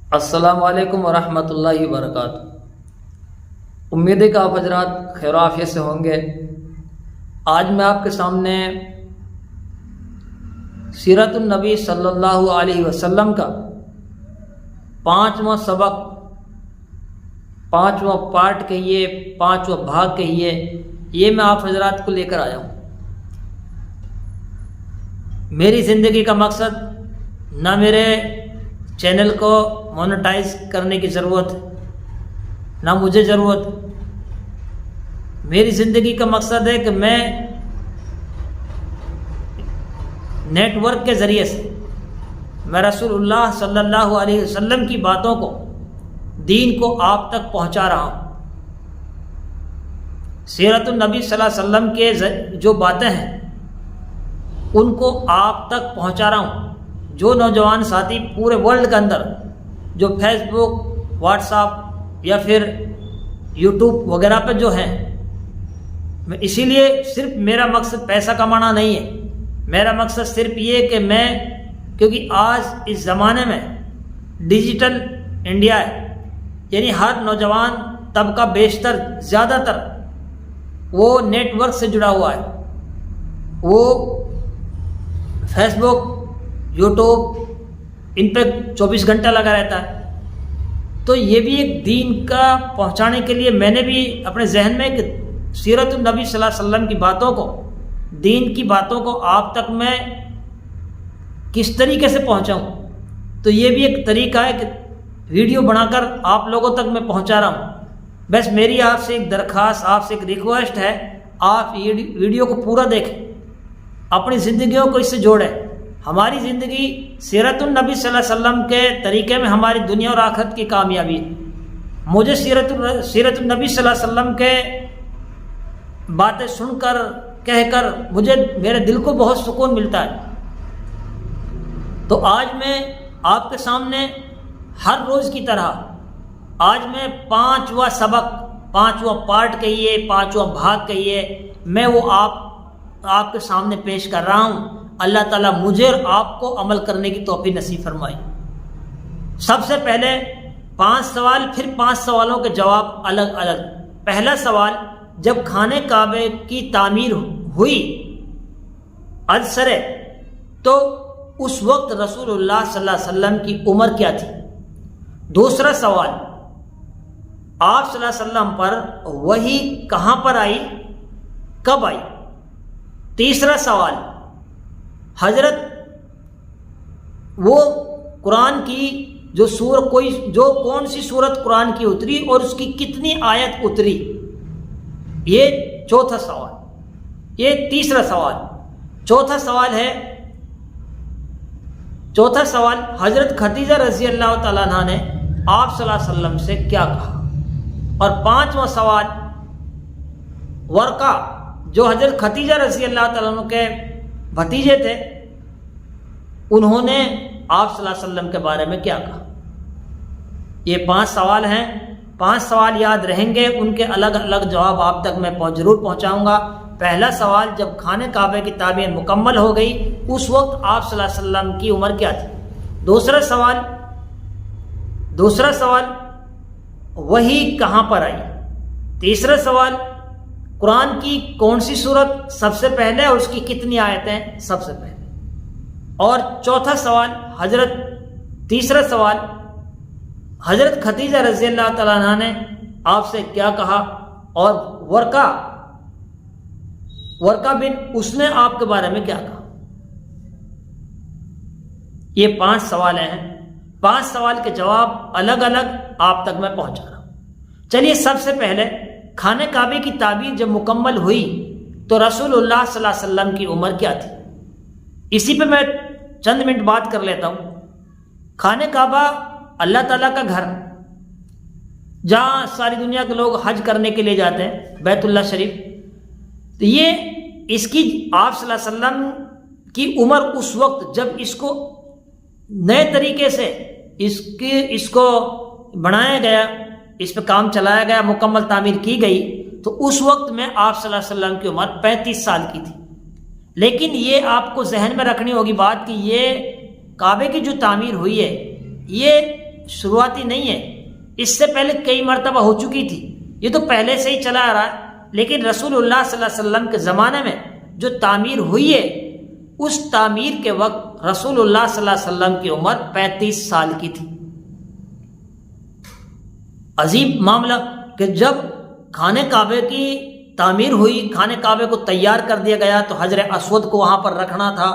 السلام علیکم ورحمۃ اللہ وبرکاتہ۔ امید ہے کہ آپ حضرات خیر و عافیت سے ہوں گے۔ آج میں آپ کے سامنے سیرت النبی صلی اللہ علیہ وسلم کا 5واں سبق، 5واں پارٹ کہیے، 5واں بھاگ کہیے، یہ میں آپ حضرات کو لے کر آیا ہوں۔ میری زندگی کا مقصد نہ میرے چینل کو مونیٹائز کرنے کی ضرورت، نہ مجھے ضرورت۔ میری زندگی کا مقصد ہے کہ میں نیٹ ورک کے ذریعے سے میں رسول اللہ صلی اللہ علیہ وسلم کی باتوں کو، دین کو آپ تک پہنچا رہا ہوں۔ سیرت النبی صلی اللہ علیہ وسلم کے جو باتیں ہیں ان کو آپ تک پہنچا رہا ہوں۔ جو نوجوان ساتھی پورے ورلڈ کے اندر جو فیس بک، واٹس ایپ یا پھر یوٹیوب وغیرہ پہ جو ہیں، میں اسی لیے صرف میرا مقصد پیسہ کمانا نہیں ہے۔ میرا مقصد صرف یہ کہ میں، کیونکہ آج اس زمانے میں ڈیجیٹل انڈیا ہے، یعنی ہر نوجوان طبقہ بیشتر زیادہ تر وہ نیٹ ورک سے جڑا ہوا ہے، وہ فیس بک، یوٹیوب ان پہ 24 گھنٹہ لگا رہتا ہے۔ تو یہ بھی ایک دین کا پہنچانے کے لیے میں نے بھی اپنے ذہن میں کہ سیرت النبی صلی اللہ علیہ وسلم کی باتوں کو، دین کی باتوں کو آپ تک میں کس طریقے سے پہنچاؤں۔ تو یہ بھی ایک طریقہ ہے کہ ویڈیو بنا کر آپ لوگوں تک میں پہنچا رہا ہوں۔ بس میری آپ سے ایک درخواست، آپ سے ایک ریکویسٹ ہے، آپ یہ ویڈیو کو پورا دیکھیں، اپنی زندگیوں کو اس سے جوڑیں۔ ہماری زندگی سیرت النبی صلی اللہ علیہ وسلم کے طریقے میں ہماری دنیا اور آخرت کی کامیابی ہے۔ مجھے سیرت النبی صلی اللہ علیہ وسلم کے باتیں سن کر، کہہ کر مجھے میرے دل کو بہت سکون ملتا ہے۔ تو آج میں آپ کے سامنے ہر روز کی طرح آج میں 5واں سبق، 5واں پارٹ کہیے، 5واں بھاگ کہیے، میں وہ آپ کے سامنے پیش کر رہا ہوں۔ اللہ تعالیٰ مجھے اور آپ کو عمل کرنے کی توفیق نصیب فرمائے۔ سب سے پہلے 5 سوال، پھر 5 سوالوں کے جواب الگ الگ۔ پہلا سوال، جب خانہ کعبہ کی تعمیر ہوئی ازسرے تو اس وقت رسول اللہ صلی اللہ علیہ وسلم کی عمر کیا تھی؟ دوسرا سوال، آپ صلی اللہ علیہ وسلم پر وحی کہاں پر آئی، کب آئی؟ تیسرا سوال، حضرت وہ قرآن کی جو کون سی سورت قرآن کی اتری اور اس کی کتنی آیت اتری؟ یہ چوتھا سوال، یہ تیسرا سوال۔ چوتھا سوال، حضرت خدیجہ رضی اللہ تعالیٰ عنہ نے آپ صلی اللہ علیہ وسلم سے کیا کہا؟ اور 5واں سوال، ورقہ جو حضرت خدیجہ رضی اللہ تعالیٰ عنہ کے بھتیجے تھے، انہوں نے آپ صلی اللہ علیہ وسلم کے بارے میں کیا کہا؟ یہ 5 سوال ہیں۔ 5 سوال یاد رہیں گے، ان کے الگ الگ جواب آپ تک میں ضرور پہنچاؤں گا۔ پہلا سوال، جب خانہ کعبہ کی تعمیر مکمل ہو گئی اس وقت آپ صلی اللہ علیہ وسلم کی عمر کیا تھی؟ دوسرا سوال، وحی کہاں پر آئی؟ تیسرا سوال، قرآن کی کون سی سورت سب سے پہلے اور اس کی کتنی آیتیں سب سے پہلے؟ اور چوتھا سوال، تیسرا سوال، حضرت خدیجہ رضی اللہ تعالیٰ عنہ نے آپ سے کیا کہا؟ اور ورقہ بن اس نے آپ کے بارے میں کیا کہا؟ یہ 5 سوال ہیں۔ 5 سوال کے جواب الگ الگ آپ تک میں پہنچا رہا ہوں۔ چلیے، سب سے پہلے خانہ کعبہ کی تعمیر جب مکمل ہوئی تو رسول اللہ صلی اللہ علیہ وسلم کی عمر کیا تھی؟ اسی پہ میں چند منٹ بات کر لیتا ہوں۔ خانہ کعبہ اللہ تعالیٰ کا گھر، جہاں ساری دنیا کے لوگ حج کرنے کے لیے جاتے ہیں، بیت اللہ شریف۔ تو اس کی آپ صلی اللہ علیہ وسلم کی عمر اس وقت جب اس کو نئے طریقے سے اس کو بنایا گیا، اس پہ کام چلایا گیا، مکمل تعمیر کی گئی، تو اس وقت میں آپ صلی اللہ علیہ وسلم کی عمر 35 سال کی تھی۔ لیکن یہ آپ کو ذہن میں رکھنی ہوگی بات کہ یہ کعبے کی جو تعمیر ہوئی ہے یہ شروعاتی نہیں ہے، اس سے پہلے کئی مرتبہ ہو چکی تھی، یہ تو پہلے سے ہی چلا آ رہا ہے۔ لیکن رسول اللہ صلی اللہ علیہ وسلم کے زمانے میں جو تعمیر ہوئی ہے، اس تعمیر کے وقت رسول اللہ صلی اللہ علیہ وسلم کی عمر 35 سال کی تھی۔ عجیب معاملہ کہ جب خانہ کعبے کی تعمیر ہوئی، خانہ کعبے کو تیار کر دیا گیا، تو حجر اسود کو وہاں پر رکھنا تھا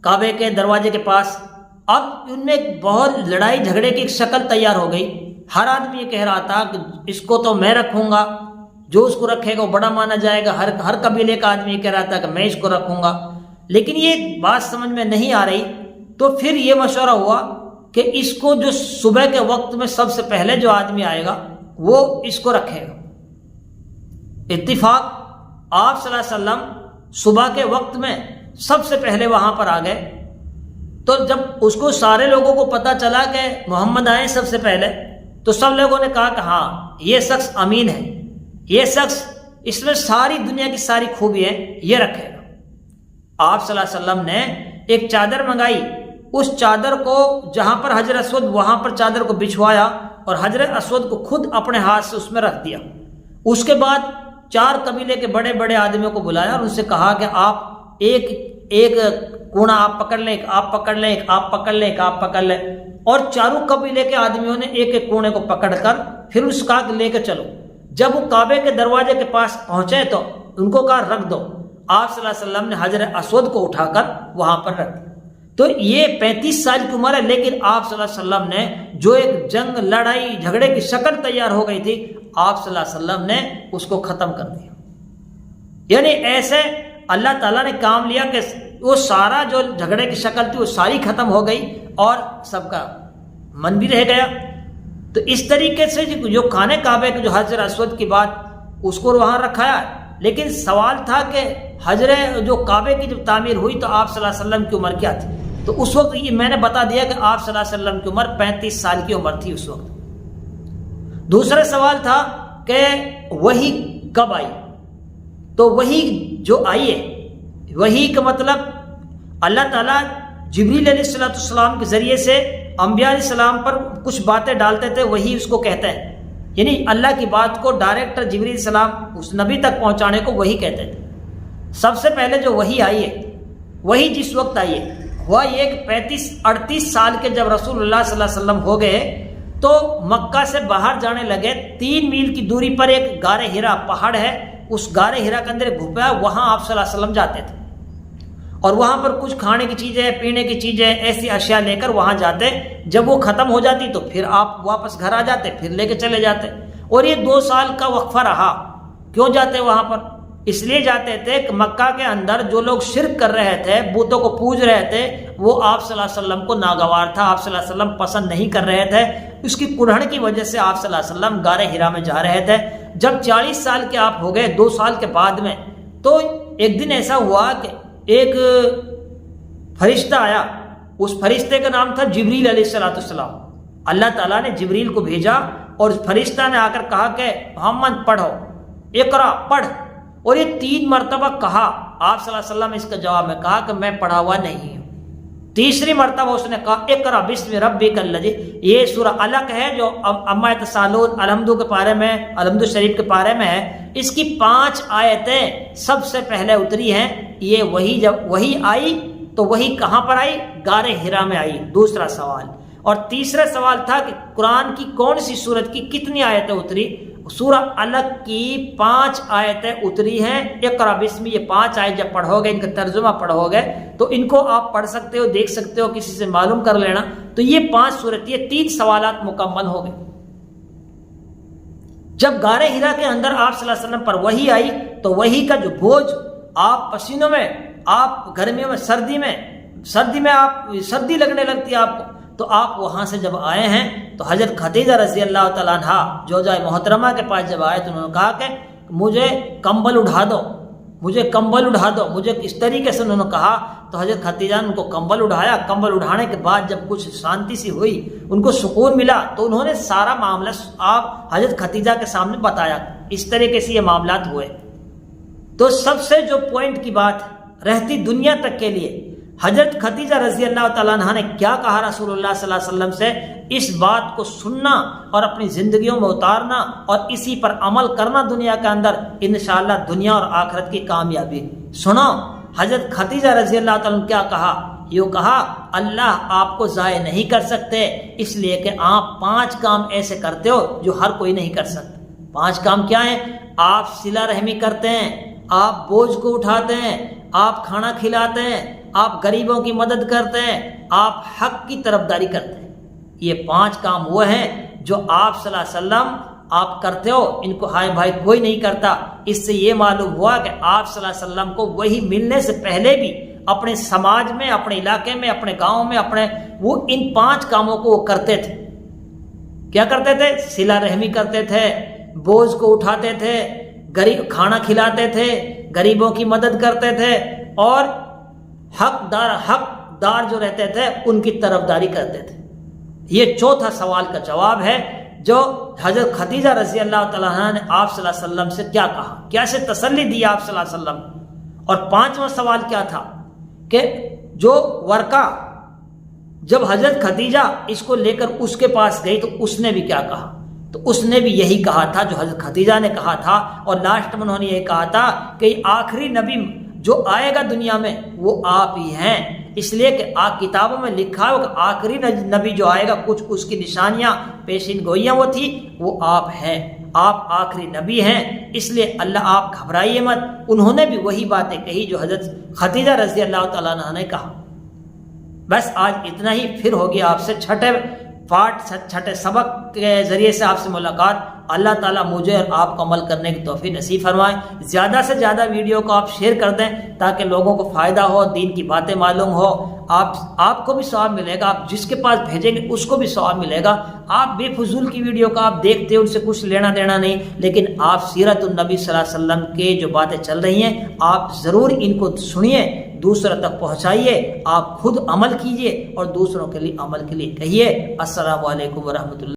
کعبے کے دروازے کے پاس۔ اب ان میں بہت لڑائی جھگڑے کی ایک شکل تیار ہو گئی، ہر آدمی یہ کہہ رہا تھا کہ اس کو تو میں رکھوں گا، جو اس کو رکھے گا وہ بڑا مانا جائے گا، ہر قبیلے کا آدمی یہ کہہ رہا تھا کہ میں اس کو رکھوں گا۔ لیکن یہ بات سمجھ میں نہیں آ رہی، تو پھر یہ مشورہ ہوا کہ اس کو جو صبح کے وقت میں سب سے پہلے جو آدمی آئے گا وہ اس کو رکھے گا۔ اتفاق، آپ صلی اللہ علیہ وسلم صبح کے وقت میں سب سے پہلے وہاں پر آ گئے۔ تو جب اس کو سارے لوگوں کو پتہ چلا کہ محمد آئے سب سے پہلے، تو سب لوگوں نے کہا کہ ہاں یہ شخص امین ہے، یہ شخص اس میں ساری دنیا کی ساری خوبی ہے، یہ رکھے گا۔ آپ صلی اللہ علیہ وسلم نے ایک چادر منگائی، اس چادر کو جہاں پر حجر اسود وہاں پر چادر کو بچھوایا اور حجر اسود کو خود اپنے ہاتھ سے اس میں رکھ دیا۔ اس کے بعد 4 قبیلے کے بڑے بڑے آدمیوں کو بلایا اور ان سے کہا کہ آپ ایک کونا آپ پکڑ لیں، ایک آپ پکڑ لیں، ایک آپ پکڑ لیں، ایک آپ پکڑ لیں، اور چاروں قبیلے کے آدمیوں نے ایک ایک کونے کو پکڑ کر پھر اس کا لے کے چلو۔ جب وہ کعبے کے دروازے کے پاس پہنچے تو ان کو کہا رکھ دو۔ آپ صلی اللہ علیہ وسلم نے حجر اسود کو اٹھا کر وہاں پر رکھ دیا۔ تو یہ 35 سال کی عمر ہے، لیکن آپ صلی اللہ علیہ وسلم نے جو ایک جنگ، لڑائی جھگڑے کی شکل تیار ہو گئی تھی، آپ صلی اللہ علیہ وسلم نے اس کو ختم کر دیا۔ یعنی ایسے اللہ تعالیٰ نے کام لیا کہ وہ سارا جو جھگڑے کی شکل تھی وہ ساری ختم ہو گئی اور سب کا من بھی رہ گیا۔ تو اس طریقے سے جو خانہ کعبے کے جو حجر اسود کی بات اس کو وہاں رکھایا، لیکن سوال تھا کہ حجر جو کعبے کی جب تعمیر ہوئی تو آپ صلی اللہ علیہ وسلم کی عمر کیا تھی؟ تو اس وقت یہ میں نے بتا دیا کہ آپ صلی اللہ علیہ وسلم کی عمر 35 سال کی عمر تھی اس وقت۔ دوسرا سوال تھا کہ وحی کب آئی؟ تو وحی جو آئی ہے، وحی کا مطلب اللہ تعالیٰ جبریل علیہ السلام کے ذریعے سے انبیاء علیہ السلام پر کچھ باتیں ڈالتے تھے، وہی اس کو کہتے ہیں۔ یعنی اللہ کی بات کو ڈائریکٹر جبریل علیہ السلام اس نبی تک پہنچانے کو وہی کہتے تھے۔ سب سے پہلے جو وحی آئی ہے، وہی جس وقت آئی ہے ہوا یہ کہ 38 سال کے جب رسول اللہ صلی اللہ علیہ وسلم ہو گئے تو مکہ سے باہر جانے لگے۔ 3 میل کی دوری پر ایک غار ہرا پہاڑ ہے، اس غار ہرا کے اندر گھپا، وہاں آپ صلی اللہ علیہ وسلم جاتے تھے اور وہاں پر کچھ کھانے کی چیزیں، پینے کی چیزیں، ایسی اشیاء لے کر وہاں جاتے۔ جب وہ ختم ہو جاتی تو پھر آپ واپس گھر آ جاتے، پھر لے کے چلے جاتے۔ اور یہ 2 سال کا وقفہ رہا۔ کیوں جاتے وہاں پر؟ اس لیے جاتے تھے کہ مکہ کے اندر جو لوگ شرک کر رہے تھے، بتوں کو پوج رہے تھے، وہ آپ صلی اللہ علیہ وسلم کو ناگوار تھا، آپ صلی اللہ علیہ وسلم پسند نہیں کر رہے تھے۔ اس کی کڑھن کی وجہ سے آپ صلی اللہ علیہ وسلم غار ہرا میں جا رہے تھے۔ جب 40 سال کے آپ ہو گئے، 2 سال کے بعد میں، تو ایک دن ایسا ہوا کہ ایک فرشتہ آیا، اس فرشتے کا نام تھا جبریل علیہ السلام۔ اللہ تعالیٰ نے جبریل کو بھیجا اور فرشتہ نے آ کر کہا کہ محمد پڑھو، اقرا پڑھ، اور یہ 3 مرتبہ کہا۔ آپ صلی اللہ علیہ وسلم اس کا جواب میں کہا کہ میں پڑھا ہوا نہیں ہوں۔ تیسری مرتبہ اس نے کہا اقرا بسم ربک الذی، یہ سورہ علق ہے جو عما یتساءلون الحمد کے پارے میں، الحمد شریف کے پارے میں ہے۔ اس کی 5 آیتیں سب سے پہلے اتری ہیں۔ یہ وہی جب وہی آئی تو وہی کہاں پر آئی؟ غار ہرا میں آئی۔ دوسرا سوال۔ اور تیسرا سوال تھا کہ قرآن کی کون سی سورت کی کتنی آیتیں اتری؟ سورہ علق کی 5 آیتیں اتری ہیں۔ اقرا بسم، یہ 5 آیت جب پڑھو گے، ان کا ترجمہ پڑھو گے تو ان کو آپ پڑھ سکتے ہو، دیکھ سکتے ہو، کسی سے معلوم کر لینا۔ تو یہ 5 سورت، یہ 3 سوالات مکمل ہو گئے۔ جب غار ہرا کے اندر آپ صلی اللہ علیہ وسلم پر وحی آئی تو وحی کا جو بوجھ، آپ پسینوں میں، آپ گرمیوں میں، سردی میں آپ سردی لگنے لگتی ہے آپ کو، تو آپ وہاں سے جب آئے ہیں تو حضرت خدیجہ رضی اللہ تعالیٰ عنہا جو جائے محترمہ کے پاس جب آئے تو انہوں نے کہا کہ مجھے کمبل اٹھا دو، مجھے کمبل اٹھا دو، مجھے اس طریقے سے انہوں نے کہا۔ تو حضرت خدیجہ نے ان کو کمبل اٹھایا۔ کمبل اٹھانے کے بعد جب کچھ شانتی سی ہوئی، ان کو سکون ملا، تو انہوں نے سارا معاملہ آپ حضرت خدیجہ کے سامنے بتایا۔ اس طریقے سے یہ معاملات ہوئے۔ تو سب سے جو پوائنٹ کی بات رہتی دنیا تک کے لیے حضرت خدیجہ رضی اللہ تعالیٰ عنہ نے کیا کہا رسول اللہ صلی اللہ علیہ وسلم سے، اس بات کو سننا اور اپنی زندگیوں میں اتارنا اور اسی پر عمل کرنا دنیا کے اندر، انشاءاللہ دنیا اور آخرت کی کامیابی۔ سنو حضرت خدیجہ رضی اللہ تعالیٰ عنہ کیا کہا، یہ کہا اللہ آپ کو ضائع نہیں کر سکتے، اس لیے کہ آپ 5 کام ایسے کرتے ہو جو ہر کوئی نہیں کر سکتا۔ 5 کام کیا ہیں؟ آپ صلہ رحمی کرتے ہیں، آپ بوجھ کو اٹھاتے ہیں، آپ کھانا کھلاتے ہیں، آپ غریبوں کی مدد کرتے ہیں، آپ حق کی طرفداری کرتے ہیں۔ یہ 5 کام وہ ہیں جو آپ صلی اللہ علیہ وسلم آپ کرتے ہو، ان کو ہائے بھائی کوئی نہیں کرتا۔ اس سے یہ معلوم ہوا کہ آپ صلی اللہ علیہ وسلم کو وہی ملنے سے پہلے بھی اپنے سماج میں، اپنے علاقے میں، اپنے گاؤں میں، وہ ان 5 کاموں کو وہ کرتے تھے۔ کیا کرتے تھے؟ صلہ رحمی کرتے تھے، بوجھ کو اٹھاتے تھے، کھانا کھلاتے تھے، غریبوں کی مدد کرتے تھے، اور حقدار جو رہتے تھے ان کی طرفداری کرتے تھے۔ یہ چوتھا سوال کا جواب ہے جو حضرت خدیجہ رضی اللہ تعالیٰ عنہ نے آپ صلی اللہ علیہ وسلم سے کیا کہا، کیسے تسلی دی آپ صلی اللہ علیہ وسلم۔ اور 5واں سوال کیا تھا کہ جو ورقہ جب حضرت خدیجہ اس کو لے کر اس کے پاس گئی تو اس نے بھی کیا کہا، تو اس نے بھی یہی کہا تھا جو حضرت خدیجہ نے کہا تھا، اور لاسٹ میں انہوں نے یہ کہا تھا کہ آخری نبی جو آئے گا دنیا میں وہ آپ ہی ہیں، اس لیے کہ کتابوں میں لکھا ہے کہ آخری نبی جو آئے گا کچھ اس کی نشانیاں پیشین گوئیاں وہ تھی، وہ آپ ہیں، آپ آخری نبی ہیں، اس لیے اللہ آپ گھبرائیے مت۔ انہوں نے بھی وہی باتیں کہی جو حضرت خدیجہ رضی اللہ تعالیٰ عنہ نے کہا۔ بس آج اتنا ہی، پھر ہوگی آپ سے چھٹے سبق کے ذریعے سے آپ سے ملاقات۔ اللہ تعالیٰ مجھے اور آپ کو عمل کرنے کی توفیق نصیب فرمائے۔ زیادہ سے زیادہ ویڈیو کو آپ شیئر کر دیں تاکہ لوگوں کو فائدہ ہو، دین کی باتیں معلوم ہو، آپ کو بھی ثواب ملے گا، آپ جس کے پاس بھیجیں گے اس کو بھی ثواب ملے گا۔ آپ بے فضول کی ویڈیو کو آپ دیکھتے ہیں، ان سے کچھ لینا دینا نہیں، لیکن آپ سیرت النبی صلی اللہ علیہ وسلم کے جو باتیں چل رہی ہیں آپ ضرور ان کو سنیے، دوسروں تک پہنچائیے، آپ خود عمل کیجئے اور دوسروں کے لیے عمل کے لیے کہیے۔ السلام علیکم ورحمۃ اللہ۔